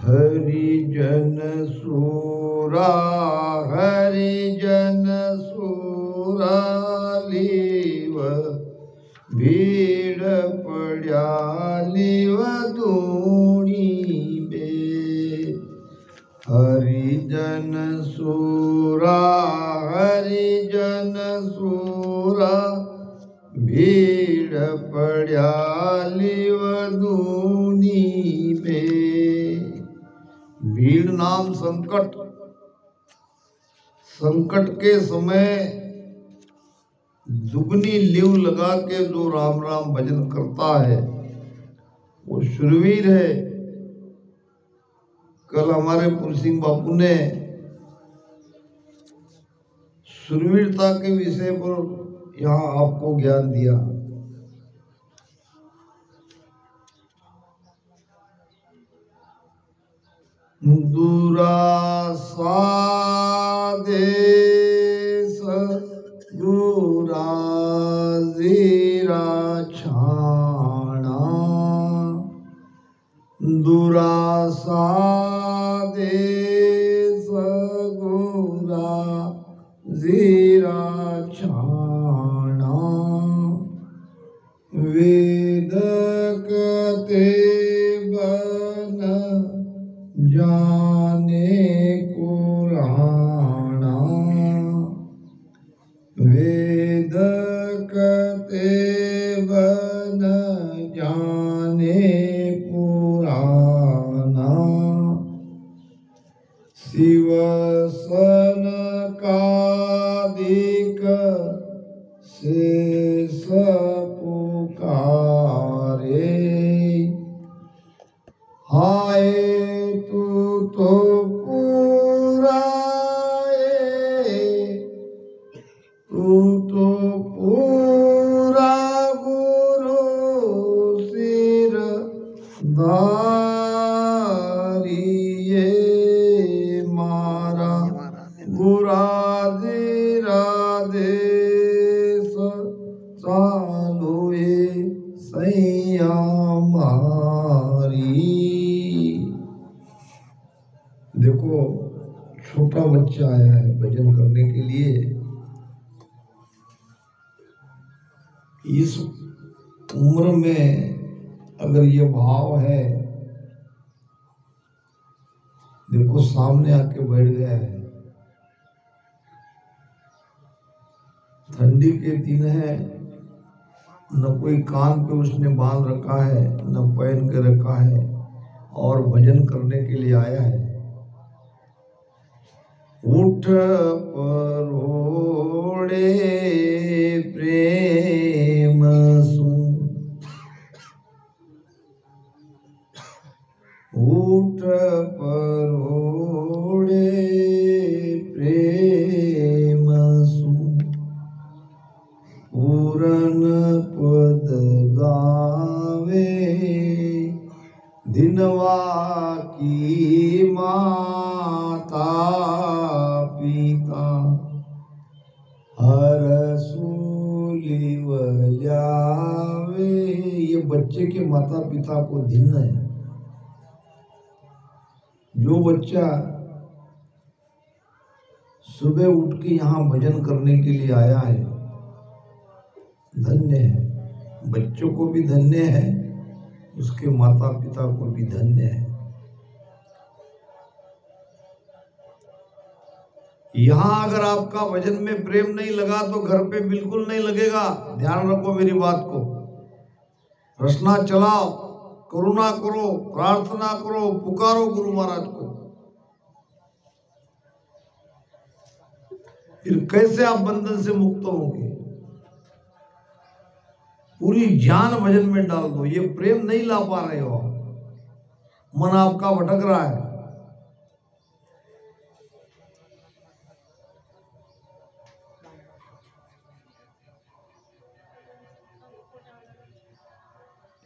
हरिजन सूरा हरिजन सूरा लीव भीड़ पड़ा लीव दूनी बे हरिजन सूरा भीड़ पड़ा लीव दूनी बे। भीड़ नाम संकट, संकट के समय दुगनी लीव लगा के जो राम राम भजन करता है वो शूरवीर है। कल हमारे पुरसिंह बापू ने शूरवीरता के विषय पर यहाँ आपको ज्ञान दिया। दुरासा देश गुरा जीरा छाना दुरासा देश गुरा जीरा छाना वेद कते बन जाने कुराना वेद कते बन जाने पुराना शिव सन कादिक शेष पुकारे हाय तू तो पूरा तू तो पूरा गुरु सिर धारिये मारा गुरादि राधेश चालोए सैया मारी। देखो छोटा बच्चा आया है भजन करने के लिए। इस उम्र में अगर ये भाव है, देखो सामने आके बैठ गया है। ठंडी के दिन है, न कोई कान पे उसने बांध रखा है न पहन के रखा है और भजन करने के लिए आया है। उठ परोड़े प्रेम सु उठ परोड़े प्रेम सु पूरन पद गावे दिनवा की माता पिता हर सूली वल्यावे। ये बच्चे के माता पिता को दिन है। जो बच्चा सुबह उठ के यहाँ भजन करने के लिए आया है धन्य है। बच्चों को भी धन्य है, उसके माता पिता को भी धन्य है। यहाँ अगर आपका भजन में प्रेम नहीं लगा तो घर पे बिल्कुल नहीं लगेगा। ध्यान रखो मेरी बात को। रचना चलाओ, करुणा करो, प्रार्थना करो, पुकारो गुरु महाराज को। फिर कैसे आप बंधन से मुक्त होंगे? पूरी जान भजन में डाल दो। ये प्रेम नहीं ला पा रहे हो, मन आपका भटक रहा है।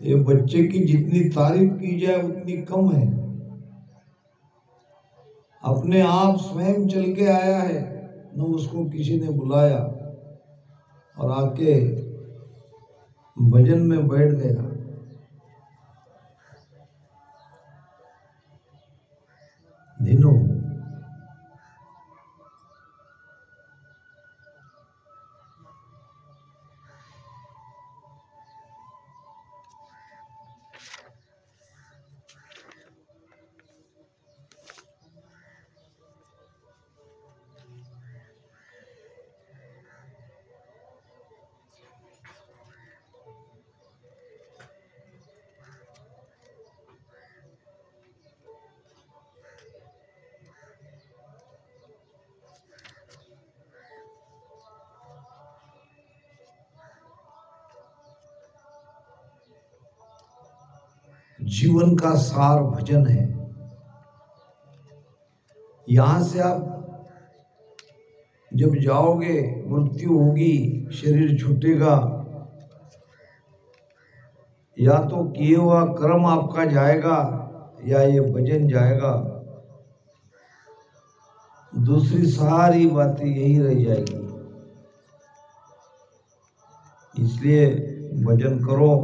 ये बच्चे की जितनी तारीफ की जाए उतनी कम है। अपने आप स्वयं चल के आया है, न उसको किसी ने बुलाया और आके भजन में बैठ गया। जीवन का सार भजन है। यहां से आप जब जाओगे, मृत्यु होगी, शरीर छूटेगा, या तो किए हुआ कर्म आपका जाएगा या ये भजन जाएगा। दूसरी सारी बातें यही रह जाएगी। इसलिए भजन करो।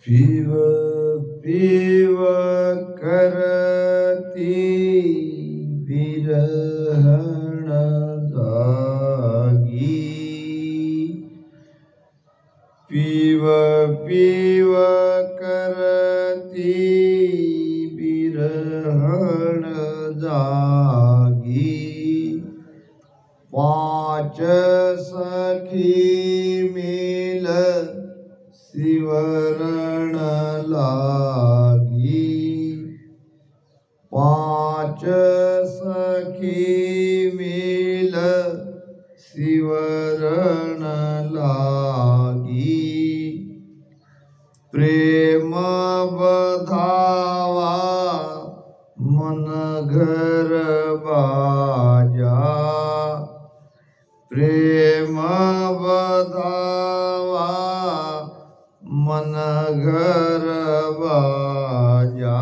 पीव पीव करती बिरहण जागी, पीव पीव करती बिरहण जागी, पांच सखी मिल शिवरण लागी, पांच सखी मिल शिवरण लागी, प्रेम बधावा मन घर बाजा, प्रेम बधावा मन घर बाजा,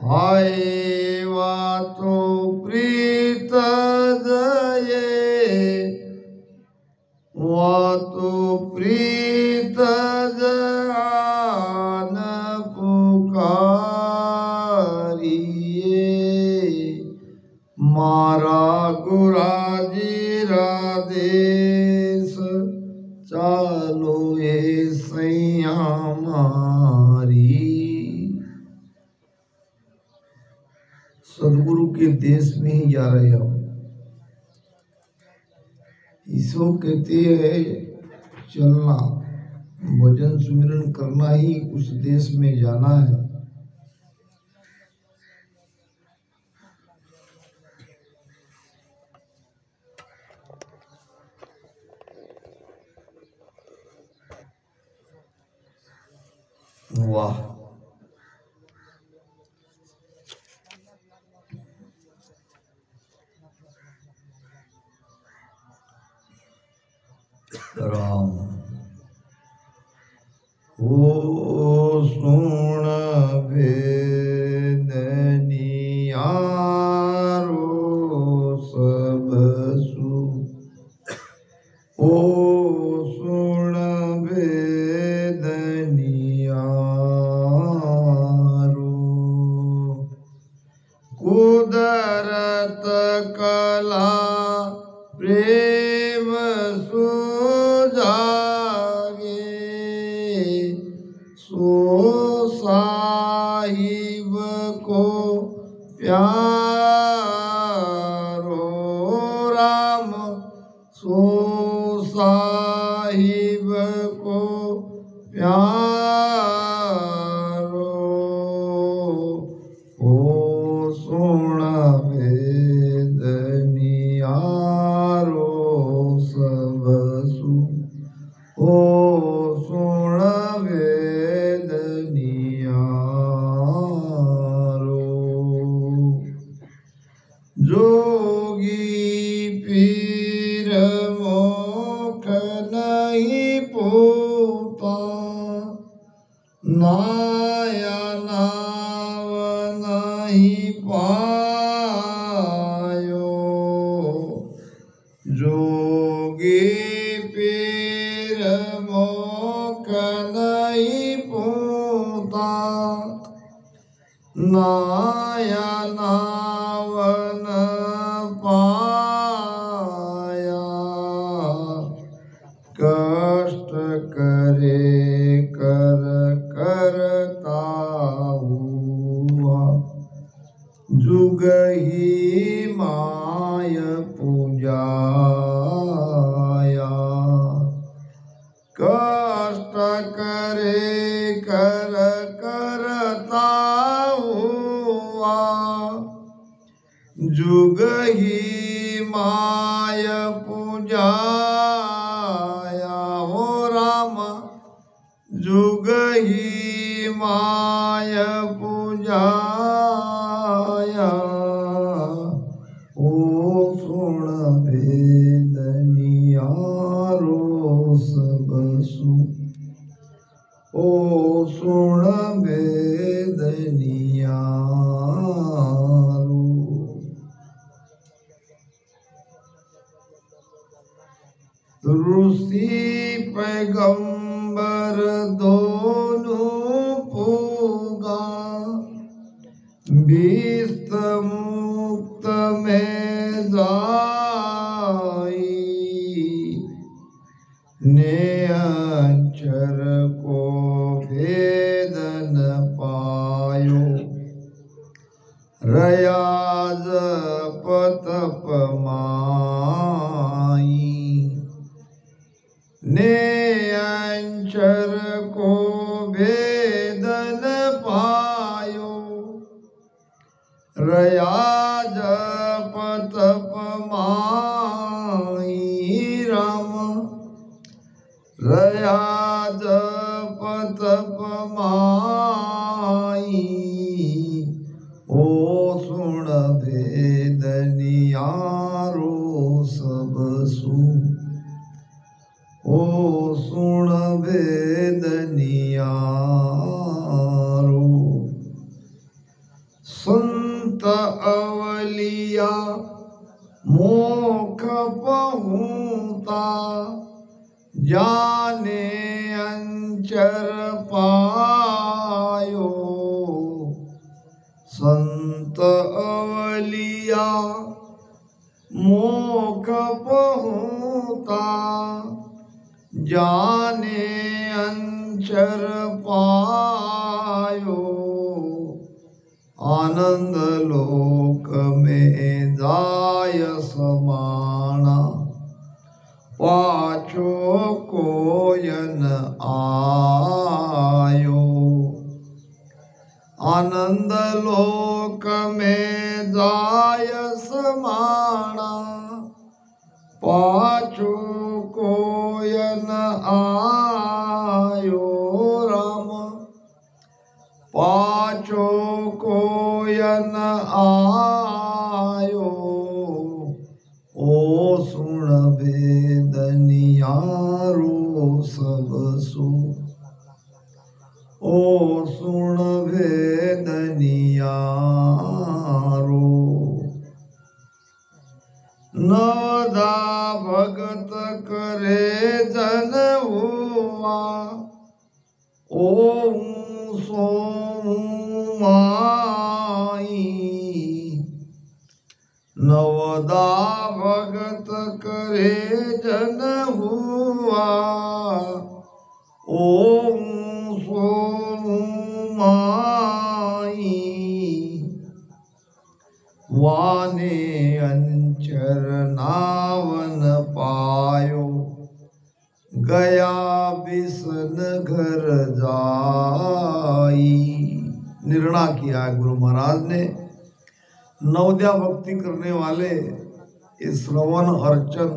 हाय वा तो प्रीत जये, वा तो प्रीत जान पुकारिए, मारा गुराजी राधेश चालो ये सैया मारी। सदगुरु के देश में ही जा रहे हम। इसको कहते हैं चलना, भजन सुमिरन करना ही उस देश में जाना है। वाह, राम ओ सुन भेदनियारो सब सु, ओ सुन भेदनियारो, कुदरत कला प्रेम सुजागे, सो साहिब को प्यारो राम, सो साहिब को प्यारो, ओ सुन नहीं पायो, जोगी पीर मोख नहीं पूता, नाया नावन पाया, कष्ट करे कर करता हुआ, जुग ही माय पूजाया, कष्ट करे कर करता हुआ, जुग ही माय पूजाया। हो राम जुग ही माय पूजाया, ओ सुन भेदनियारो सबसु, ओ सुन भेदनियारो। ऋषि पैगंबर दोनों पूगा, विस्त मुक्त में जाई, ने अक्षर को भेद न पायो, रयाज पतप माई, ने अंचर को भेद न पायो, रयाज पतप माई। राम रयाज पतप माई, ओ सुन भेदनियारो सबसु, ओ सुन भेदनियारो। संत अवलिया मोख पहुँता, जाने अंचर पायो, संत अवलिया मोख पहुँता, जाने अंचर पायो, आनंद लोक में जाय समाना, पाछो कोयन आयो, आनंद लोक में जाय समाना, पाछो कोयन आयो। राम पाछो कोयन आयो, ओ सुन भेदनियारो सबसु, ओ सुन भेदनियारो। नवदा भगत करे जन हुआ, ओम सोम माई, नवदा भगत करे जन हुआ, ओम सोम माई, वाने अंचर नावन पायो, गया बिसन घर जाई। निर्णय किया गुरु महाराज ने, नवद्या भक्ति करने वाले इस श्रवण अर्चन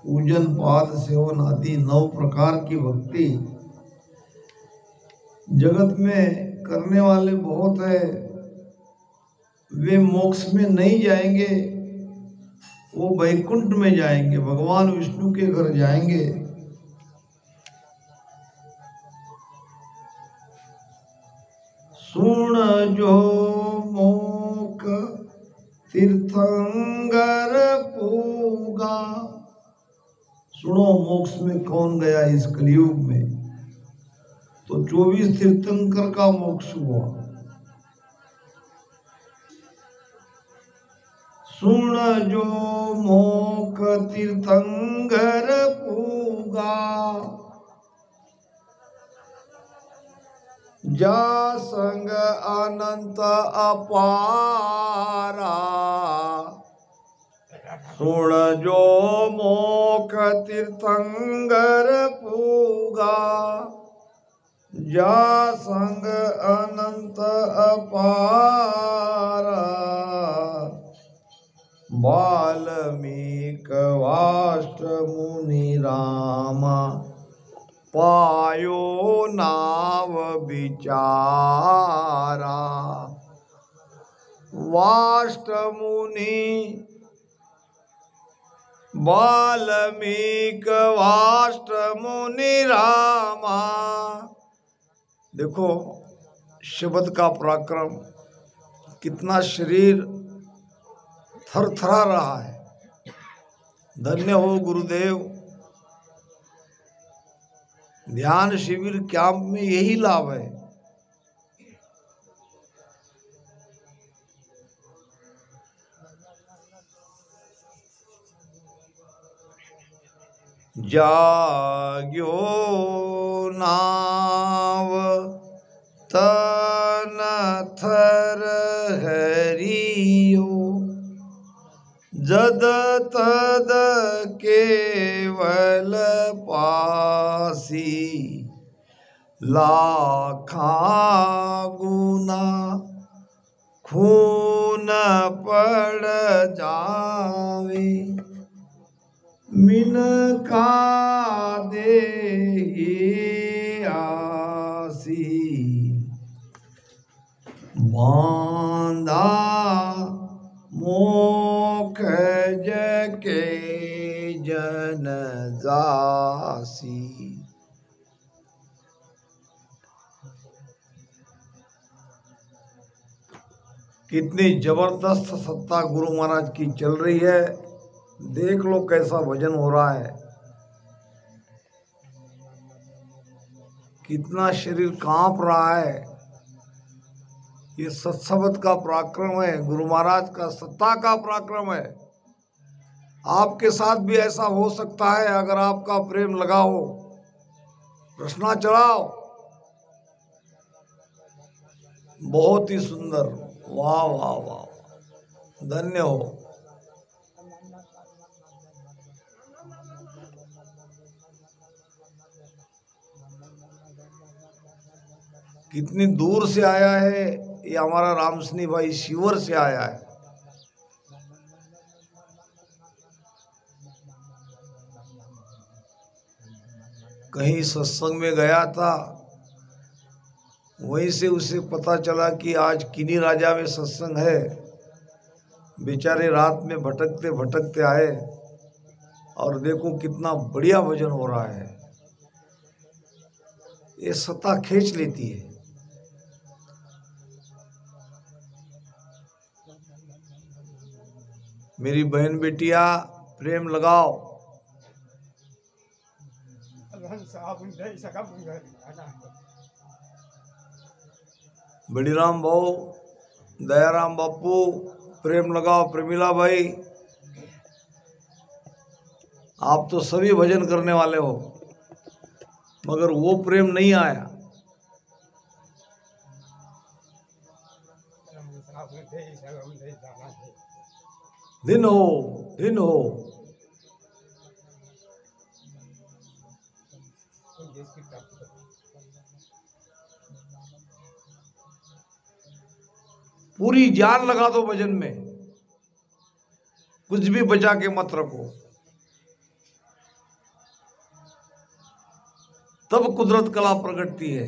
पूजन पाद सेवन आदि 9 प्रकार की भक्ति जगत में करने वाले बहुत है, वे मोक्ष में नहीं जाएंगे, वो वैकुंठ में जाएंगे, भगवान विष्णु के घर जाएंगे। सुन जो मो तीर्थंकर पूगा। सुनो, मोक्ष में कौन गया इस कलयुग में? तो 24 तीर्थंकर का मोक्ष हुआ। सुन जो मोख तीर्थंकर पूगा, जा संग अनंत अपारा। सुन जो मोख तीर्थंकर पूगा, जा संग अनंत अपारा। वाल्मीकि वाष्ट मुनि रामा, पायो नाव विचारा। वाष्ट मुनि वाल्मीकि वाष्ट मुनि रामा। देखो शब्द का पराक्रम, कितना शरीर थरथरा रहा है। धन्य हो गुरुदेव। ध्यान शिविर कैंप में यही लाभ है। जाग्यो नाव तन थर हरियो, जद तद केवल पासी। लाखा गुना खून पड़ जावे, मिनका दे आसी। बांधा मोख जके जन जासी। कितनी जबरदस्त सत्ता गुरु महाराज की चल रही है। देख लो कैसा भजन हो रहा है, कितना शरीर कांप रहा है। ये सत्सबद का पराक्रम है, गुरु महाराज का सत्ता का पराक्रम है। आपके साथ भी ऐसा हो सकता है अगर आपका प्रेम लगा हो। रचना चढ़ाओ। बहुत ही सुंदर। वाह वाह वाह, धन्य हो। कितनी दूर से आया है ये हमारा रामसनी भाई, शिवर से आया है। कहीं सत्संग में गया था, वहीं से उसे पता चला कि आज किन्हीं राजा में सत्संग है। बेचारे रात में भटकते भटकते आए और देखो कितना बढ़िया भजन हो रहा है। ये सत्ता खींच लेती है। मेरी बहन बेटिया प्रेम लगाओ। बड़ीराम भाऊ, दयाराम बापू प्रेम लगाओ। प्रमिला भाई, आप तो सभी भजन करने वाले हो, मगर वो प्रेम नहीं आया। दिन हो, दिन हो। पूरी जान लगा दो भजन में, कुछ भी बचा के मत रखो, तब कुदरत कला प्रगटती है।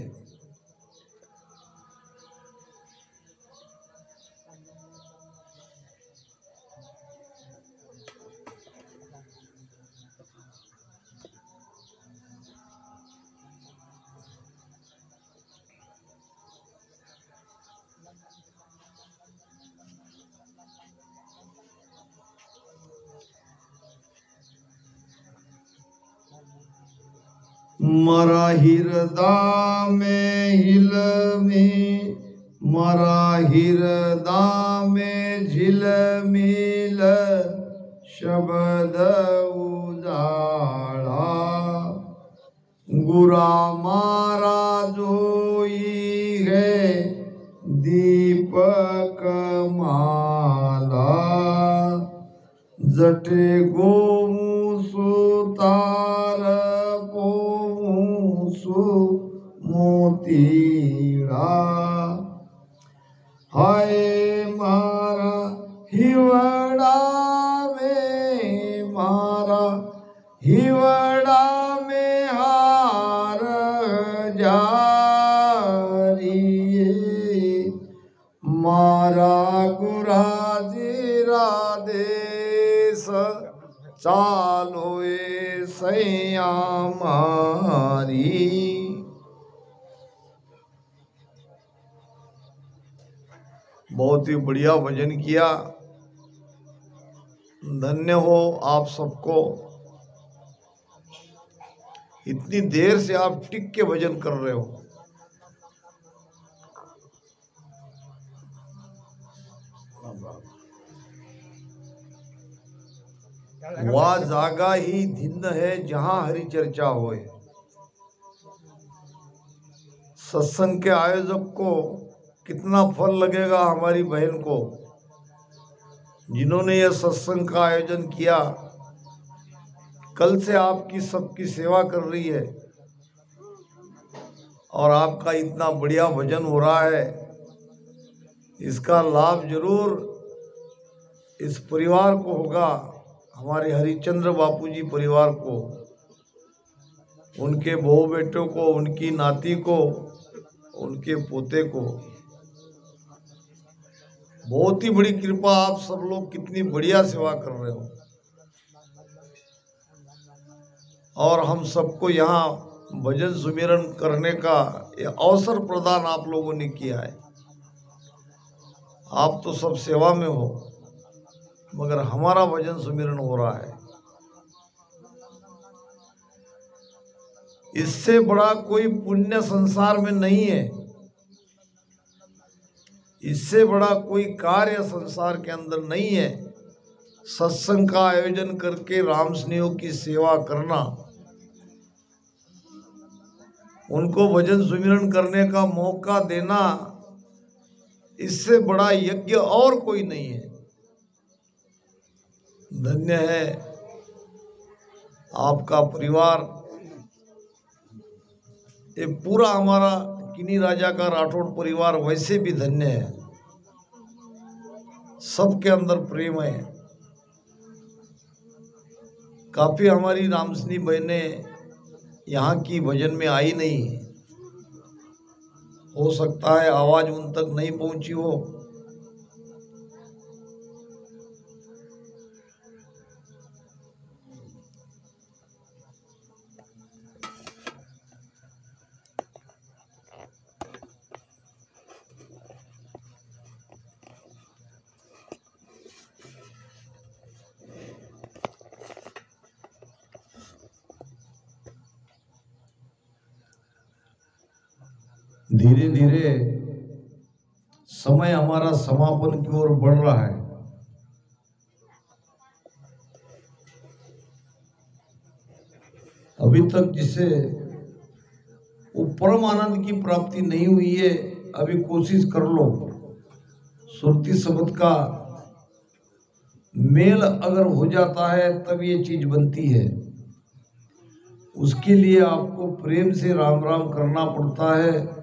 मारा हृदय में हिलमिल, मारा हृदय में झिलमिल शब्द उजाड़ा। गुरा मारा जोई है दीपक माला, जटे गोमु सुतार पोमु सु मोतीड़ा। हाय मारा हिवड़ा में, मारा हिवड़ा में हार जारिए, मारा गुरा जीरा देश चालो ए सैया मारी। बहुत ही बढ़िया भजन किया। धन्य हो आप सबको। इतनी देर से आप टिक के भजन कर रहे हो। वह जागा ही धिन्न है जहां हरि चर्चा होए। सत्संग के आयोजक को कितना फल लगेगा, हमारी बहन को जिन्होंने यह सत्संग का आयोजन किया। कल से आपकी सबकी सेवा कर रही है और आपका इतना बढ़िया भजन हो रहा है। इसका लाभ जरूर इस परिवार को होगा, हमारे हरिचंद्र बापूजी परिवार को, उनके बहू बेटों को, उनकी नाती को, उनके पोते को। बहुत ही बड़ी कृपा। आप सब लोग कितनी बढ़िया सेवा कर रहे हो और हम सबको यहाँ भजन सुमिरन करने का ये अवसर प्रदान आप लोगों ने किया है। आप तो सब सेवा में हो, मगर हमारा भजन सुमिरन हो रहा है। इससे बड़ा कोई पुण्य संसार में नहीं है। इससे बड़ा कोई कार्य संसार के अंदर नहीं है। सत्संग का आयोजन करके राम स्नेह की सेवा करना, उनको भजन सुमिरन करने का मौका देना, इससे बड़ा यज्ञ और कोई नहीं है। धन्य है आपका परिवार। ये पूरा हमारा किन्हीं राजा का राठौड़ परिवार वैसे भी धन्य है। सबके अंदर प्रेम है। काफी हमारी रामसनी बहनें यहाँ की भजन में आई नहीं। हो सकता है आवाज उन तक नहीं पहुंची हो। धीरे धीरे समय हमारा समापन की ओर बढ़ रहा है। अभी तक जिसे वो परम आनंद की प्राप्ति नहीं हुई है, अभी कोशिश कर लो। सुरती शब्द का मेल अगर हो जाता है तब ये चीज बनती है। उसके लिए आपको प्रेम से राम राम करना पड़ता है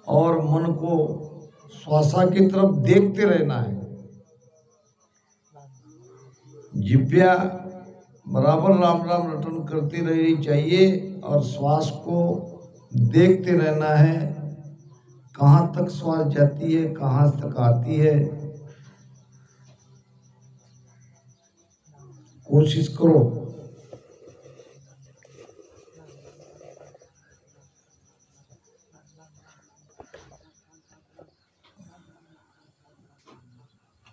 और मन को श्वासा की तरफ देखते रहना है। जिह्वा बराबर राम राम रटन करती रहनी चाहिए और श्वास को देखते रहना है। कहाँ तक श्वास जाती है, कहाँ तक आती है। कोशिश करो।